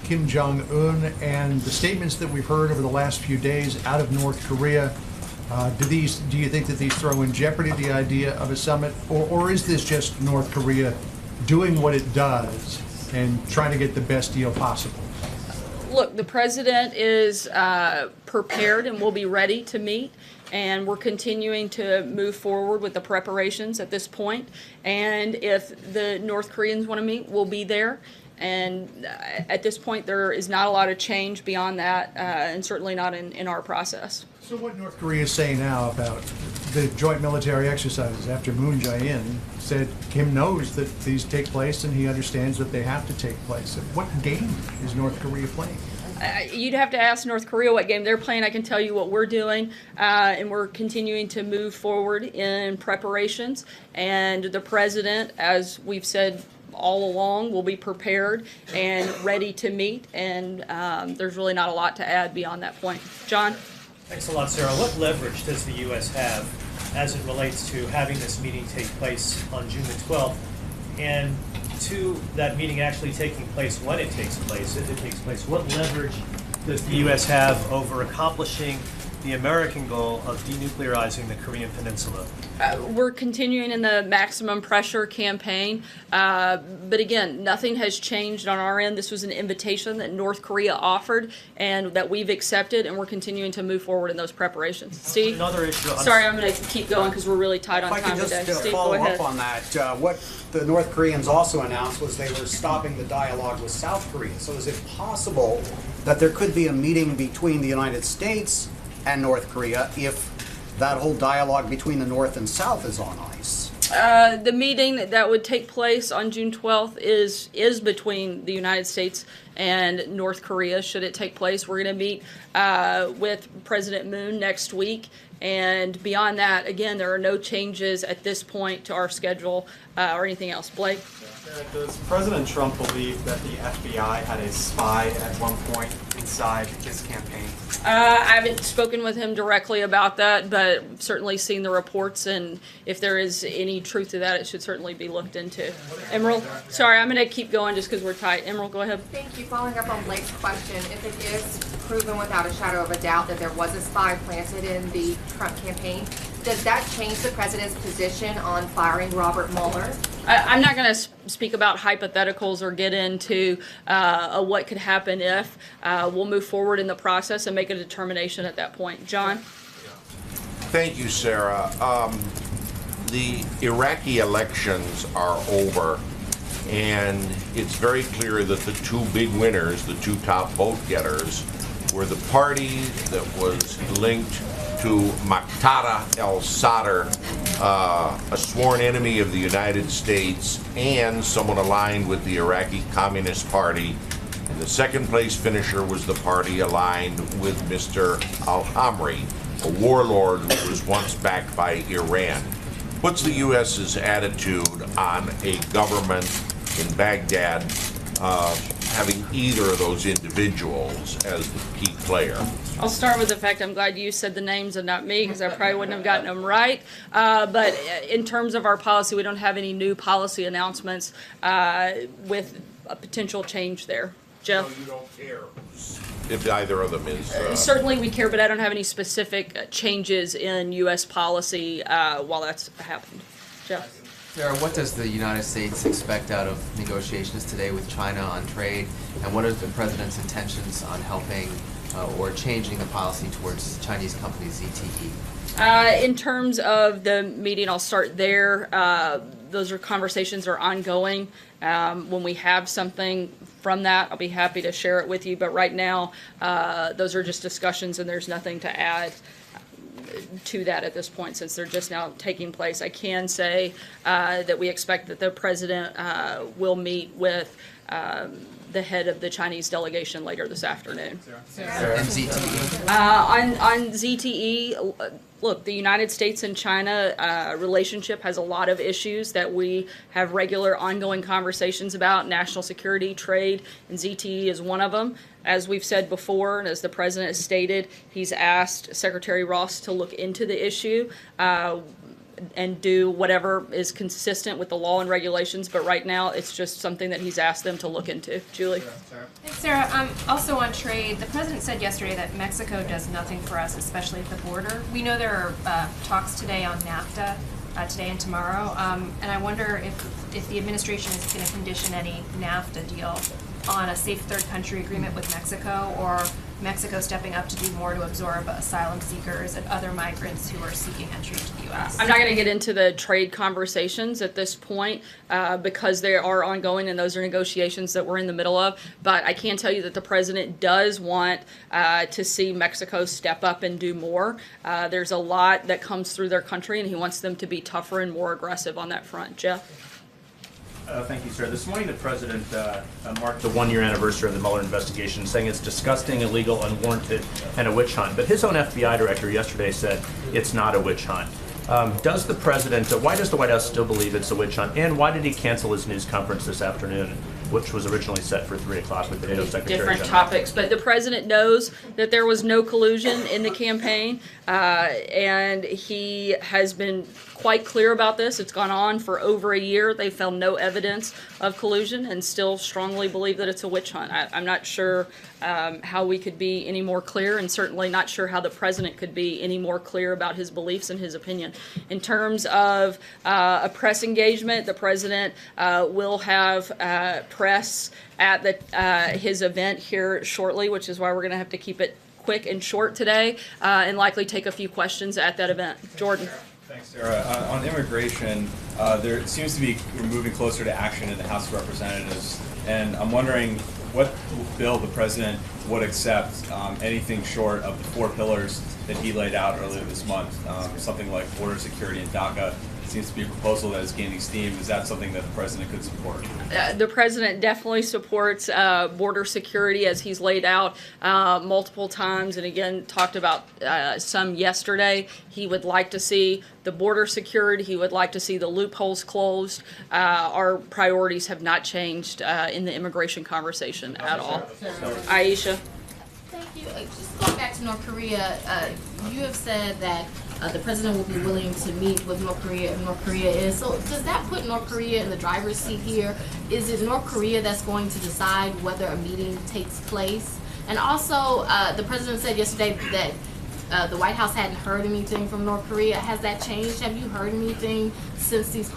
Kim Jong-un and the statements that we've heard over the last few days out of North Korea. Do you think that these throw in jeopardy the idea of a summit, or is this just North Korea doing what it does and trying to get the best deal possible? Look, the president is prepared and will be ready to meet, and we're continuing to move forward with the preparations at this point. And if the North Koreans want to meet, we'll be there. And at this point, there is not a lot of change beyond that, and certainly not in our process. So what North Korea is saying now about the joint military exercises after Moon Jae-in said Kim knows that these take place and he understands that they have to take place. What game is North Korea playing? You'd have to ask North Korea what game they're playing. I can tell you what we're doing, and we're continuing to move forward in preparations. And the president, as we've said all along, will be prepared and ready to meet, and there's really not a lot to add beyond that point. John? Thanks a lot, Sarah. What leverage does the U.S. have as it relates to having this meeting take place on June the 12th, and to that meeting actually taking place when it takes place, if it takes place? What leverage does the U.S. have over accomplishing the American goal of denuclearizing the Korean Peninsula? We're continuing in the maximum pressure campaign, but again, nothing has changed on our end. This was an invitation that North Korea offered and that we've accepted, and we're continuing to move forward in those preparations. Steve? Another issue. Sorry, I'm going to keep going because we're really tight on time today. If I could just Steve, follow go ahead. up on that, what the North Koreans also announced was they were stopping the dialogue with South Korea. So is it possible that there could be a meeting between the United States and North Korea if that whole dialogue between the North and South is on ice? The meeting that would take place on June 12th is between the United States and North Korea, should it take place. We're going to meet with President Moon next week. And beyond that, again, there are no changes at this point to our schedule or anything else. Blake? Does President Trump believe that the FBI had a spy at one point inside his campaign? I haven't spoken with him directly about that, but certainly seen the reports, and if there is any truth to that, it should certainly be looked into. Emerald? Sorry, I'm going to keep going just because we're tight. Emerald, go ahead. Thank you. Following up on Blake's question, if it is proven without a shadow of a doubt that there was a spy planted in the Trump campaign, does that change the president's position on firing Robert Mueller? I'm not going to speak about hypotheticals or get into what could happen if. We'll move forward in the process and make a determination at that point. John? Thank you, Sarah. The Iraqi elections are over, and it's very clear that the two big winners, the two top vote getters, were the party that was linked to Muqtada al-Sadr, a sworn enemy of the United States, and someone aligned with the Iraqi Communist Party. And the second place finisher was the party aligned with Mr. al-Hamri, a warlord who was once backed by Iran. What's the U.S.'s attitude on a government in Baghdad having either of those individuals as the key player? I'll start with the fact I'm glad you said the names and not me, because I probably wouldn't have gotten them right. But in terms of our policy, we don't have any new policy announcements with a potential change there. Jeff? So you don't care if either of them is... Certainly we care, but I don't have any specific changes in U.S. policy while that's happened. Jeff? Sarah, what does the United States expect out of negotiations today with China on trade, and what are the president's intentions on helping or changing the policy towards Chinese companies ZTE? In terms of the meeting, I'll start there. Those conversations are ongoing. When we have something from that, I'll be happy to share it with you. But right now, those are just discussions, and there's nothing to add to that at this point, since they're just now taking place. I can say that we expect that the president will meet with the head of the Chinese delegation later this afternoon. And ZTE? On ZTE, look, the United States and China relationship has a lot of issues that we have regular ongoing conversations about: national security, trade, and ZTE is one of them. As we've said before, and as the president has stated, he's asked Secretary Ross to look into the issue. and do whatever is consistent with the law and regulations. But right now, it's just something that he's asked them to look into. Julie? Thanks, Sarah. Also on trade, the president said yesterday that Mexico does nothing for us, especially at the border. We know there are talks today on NAFTA, today and tomorrow, and I wonder if the administration is going to condition any NAFTA deal on a safe third country agreement with Mexico, or Mexico stepping up to do more to absorb asylum seekers and other migrants who are seeking entry to the U.S. I'm not going to get into the trade conversations at this point because they are ongoing and those are negotiations that we're in the middle of. But I can tell you that the president does want to see Mexico step up and do more. There's a lot that comes through their country and he wants them to be tougher and more aggressive on that front. Jeff? Thank you, sir. This morning, the president marked the one-year anniversary of the Mueller investigation, saying it's disgusting, illegal, unwarranted, and a witch hunt. But his own FBI director yesterday said it's not a witch hunt. Does the president, why does the White House still believe it's a witch hunt? And why did he cancel his news conference this afternoon, which was originally set for 3 o'clock with the NATO Secretary Different General? topics, but the president knows that there was no collusion in the campaign, and he has been quite clear about this. It's gone on for over a year. They found no evidence of collusion and still strongly believe that it's a witch hunt. I'm not sure how we could be any more clear, and certainly not sure how the president could be any more clear about his beliefs and his opinion. In terms of a press engagement, the president will have press at his event here shortly, which is why we're going to have to keep it quick and short today, and likely take a few questions at that event. Jordan. Thanks, Sarah. On immigration, there seems to be we're moving closer to action in the House of Representatives, and I'm wondering what bill the president would accept, anything short of the 4 pillars that he laid out earlier this month, something like border security and DACA. Seems to be a proposal that is gaining steam. Is that something that the president could support? The president definitely supports border security as he's laid out multiple times, and again talked about some yesterday. He would like to see the border secured. He would like to see the loopholes closed. Our priorities have not changed in the immigration conversation at all. Aisha. Thank you. Just going back to North Korea, you have said that the president will be willing to meet with North Korea if North Korea is. So does that put North Korea in the driver's seat here? Is it North Korea that's going to decide whether a meeting takes place? And also, the president said yesterday that the White House hadn't heard anything from North Korea. Has that changed? Have you heard anything since these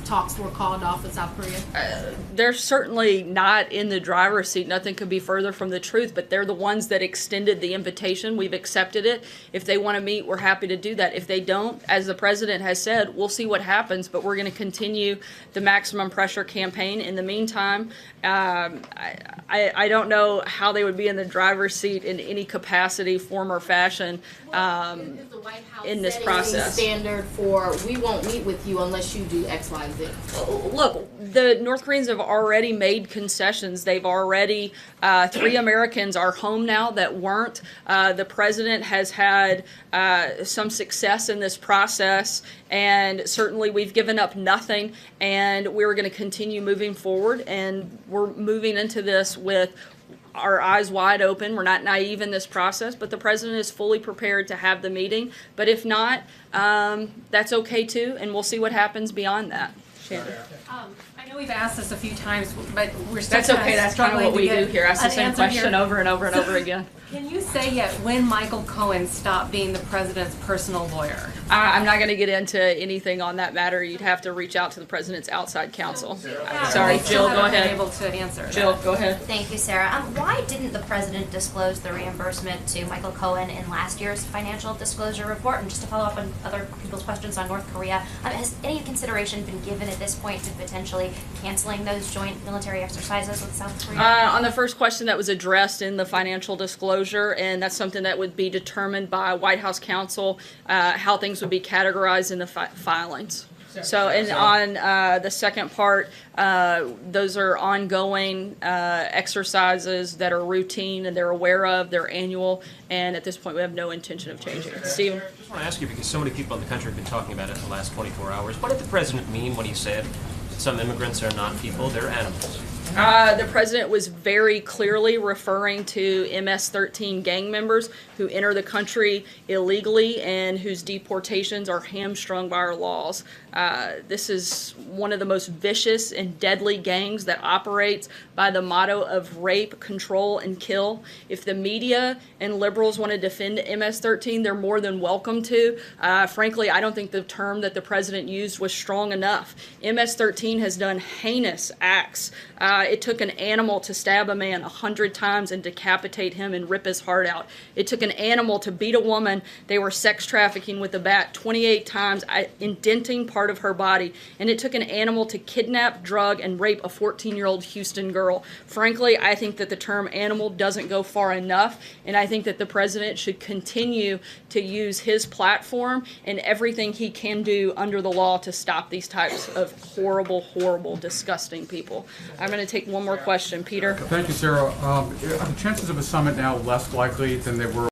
talks were called off with South Korea? They're certainly not in the driver's seat. Nothing could be further from the truth, but they're the ones that extended the invitation. We've accepted it. If they want to meet, we're happy to do that. If they don't, as the president has said, we'll see what happens, but we're going to continue the maximum pressure campaign. In the meantime, I don't know how they would be in the driver's seat in any capacity, form, or fashion Is the White House in this setting process. a standard for we won't meet with you unless you do X, Y, Z? Look, the North Koreans have already made concessions. They've already, 3 Americans are home now that weren't. The president has had some success in this process, and certainly we've given up nothing, and we're going to continue moving forward, and we're moving into this with our eyes wide open. We're not naive in this process, but the president is fully prepared to have the meeting. But if not, that's okay too, and we'll see what happens beyond that. Shannon. I know we've asked this a few times, but we're still That's okay. That's kind of what we do here. Ask the same question over and over and over again. Can you say yet when Michael Cohen stopped being the president's personal lawyer? I'm not going to get into anything on that matter. You'd have to reach out to the president's outside counsel. Sorry, Jill, go ahead. Able to answer. Jill, go ahead. Thank you, Sarah. Why didn't the president disclose the reimbursement to Michael Cohen in last year's financial disclosure report? And just to follow up on other people's questions on North Korea, has any consideration been given at this point to potentially canceling those joint military exercises with South Korea? On the first question, that was addressed in the financial disclosure, and that's something that would be determined by White House counsel, how things would be categorized in the filings. So, and on the second part, those are ongoing exercises that are routine and they're aware of, they're annual, and at this point we have no intention of changing it. Stephen? I just want to ask you, because so many people in the country have been talking about it in the last 24 hours, what did the president mean when he said that some immigrants are not people, they're animals? The president was very clearly referring to MS-13 gang members who enter the country illegally and whose deportations are hamstrung by our laws. This is one of the most vicious and deadly gangs that operates by the motto of rape, control, and kill. If the media and liberals want to defend MS-13, they're more than welcome to. Frankly, I don't think the term that the president used was strong enough. MS-13 has done heinous acts. It took an animal to stab a man 100 times and decapitate him and rip his heart out. It took an animal to beat a woman they were sex trafficking with a bat 28 times, indenting part of her body. And it took an animal to kidnap, drug, and rape a 14-year-old Houston girl. Frankly, I think that the term animal doesn't go far enough, and I think that the president should continue to use his platform and everything he can do under the law to stop these types of horrible, horrible, disgusting people. I'm going to take one more question. Peter? Thank you, Sarah. Are the chances of a summit now less likely than they were